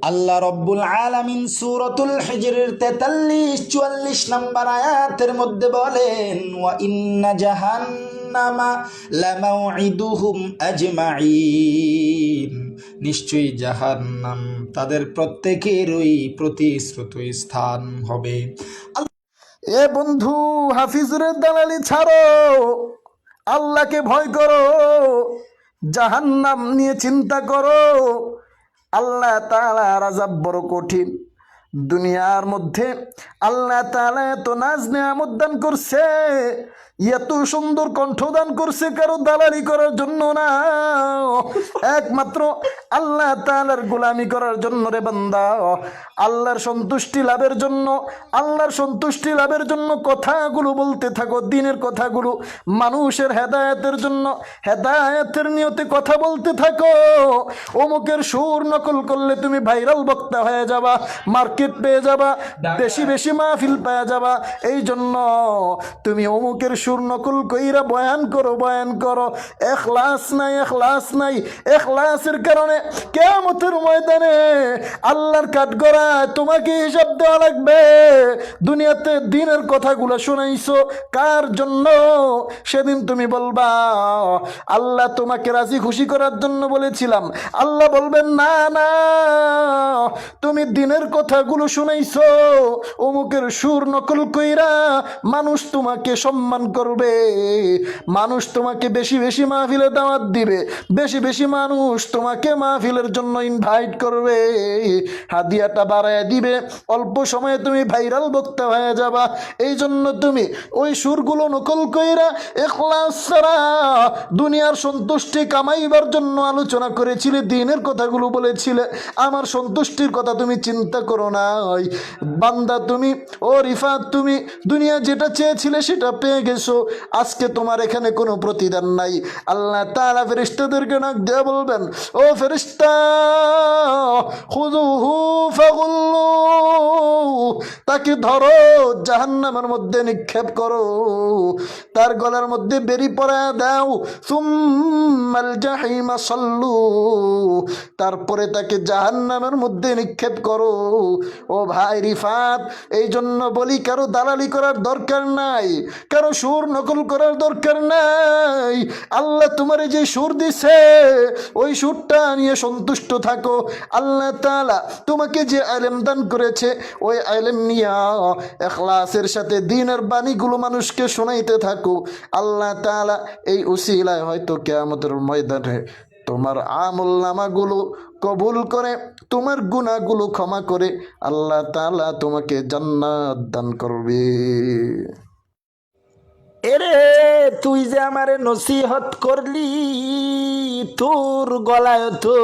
আল্লাহ রব্বুল আলামিন সূরাতুল হিজরের 43-44 নম্বর আয়াতের মধ্যে বলেন, ওয়া ইন্না জাহান্নামা লামাউইদুহুম আজমাইন, নিশ্চয়ই জাহান্নাম তাদের প্রত্যেকেরই প্রতিশ্রুত স্থান হবে। এ বন্ধু, হাফিজুরের দালালি ছাড়ো, আল্লাহকে ভয় করো, জাহান্নাম নিয়ে চিন্তা করো। আল্লাহ তাআলার আযাব বড় কঠিন। দুনিয়ার মধ্যে আল্লাহ তাআলা এত নাজ নেয়ামত দান করছে, এত সুন্দর কণ্ঠ দান করছে, কারো দালালি করার জন্য না, একমাত্র আল্লাহ তাআলার গোলামি করার জন্য রে বান্দা। আল্লাহর সন্তুষ্টি লাভের জন্য, আল্লাহর সন্তুষ্টি লাভের জন্য কথাগুলো বলতে থাকো, দিনের কথাগুলো, মানুষের হেদায়েতের জন্য হেদায়েতের নিয়তে কথা বলতে থাকো। অমুকের সুর নকল করলে তুমি ভাইরাল বক্তা হয়ে যাবা, মার্কেট পেয়ে যাবা, বেশি বেশি মাহফিল পেয়ে যাবা। এই জন্য তুমি অমুকের সুর নকল কইরা বয়ান করো, বয়ান করো। ইখলাস নাই, ইখলাস নাই। ইখলাসের কারণে কিয়ামতের ময়দানে আল্লাহর কাঠগড়ায় তোমাকে হিসাব দেওয়া লাগবে। দুনিয়াতে দিনের কথাগুলো শোনাইছো কার জন্য? সেদিন তুমি বলবা আল্লাহ তোমাকে রাজি খুশি করার জন্য বলেছিলাম। আল্লাহ বলবেন না না, তুমি দিনের কথাগুলো শুনাইছো, অমুকের সুর নকল কইরা মানুষ তোমাকে সম্মান করবে, মানুষ তোমাকে বেশি বেশি মাহফিলে দাওয়াত দিবে, বেশি বেশি মানুষ তোমাকে মাহফিলের জন্য ইনভাইট করবে, হাদিয়াটা বাড়ায় দিবে, অল্প সময়ে তুমি ভাইরাল বক্তা হয়ে যাবা। এই জন্য তুমি ওই সুরগুলো নকল কইরা ইখলাস ছাড়া দুনিয়ার সন্তুষ্টি কামাইবার জন্য আলোচনা করেছিলে, দিনের কথাগুলো বলেছিলে, আমার সন্তুষ্টির কথা তুমি চিন্তা করো না। বান্দা তুমি, ও রিফাত, তুমি দুনিয়া যেটা চেয়েছিলে সেটা পেয়ে গেছো, আজকে তোমার এখানে কোনো প্রতিদান নাই। আল্লাহ তাআলা ফেরেশতাদেরকে ডাক দিয়ে বলবেন, ও ফেরেশতা, খুযুহু ফাগুল্লু, তাকে ধরো, জাহান্নামের মধ্যে নিক্ষেপ করো, তার গলার মধ্যে বেরি পরায় দাও, সুম্মাল জাহিমা সাল্লু, তারপরে তাকে জাহান্নামের মধ্যে নিক্ষেপ করো। ও ভাই রিফাত, এই জন্য বলি কারো দালালি করার দরকার নাই, কারো সুর নকল করার দরকার নাই। আল্লাহ তোমার যে সুর দিছে ওই সুরটা নিয়ে সন্তুষ্ট থাকো। আল্লাহ তাআলা তোমাকে যে ইলম দান করেছে ওই ইলম নিয়ে ইখলাসের সাথে দ্বীনের বাণীগুলো মানুষকে শোনাইতে থাকো। আল্লাহ তাআলা এই উসিলায় হয়তো কিয়ামতের ময়দানে তোমার আমল নামাগুলো কবুল করে, তোমার গুনাহগুলো ক্ষমা করে আল্লাহ তাআলা তোমাকে জান্নাত দান করবে। এরে তুই যে আমারে নসিহত করলি, তোর গলায় তো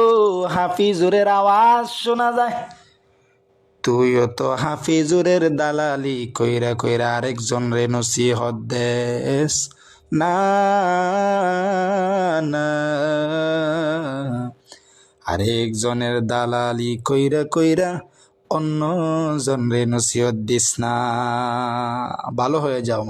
হাফিজুরের আওয়াজ শোনা যায়। তুইও তো হাফিজুরের দালালি কইরা কইরা আরেকজন রে নসিহত দেস। না না, আরেকজনের দালালি কইরা কইরা অন্য জন রে নসিহত দিস না। ভালো হয়ে যাও।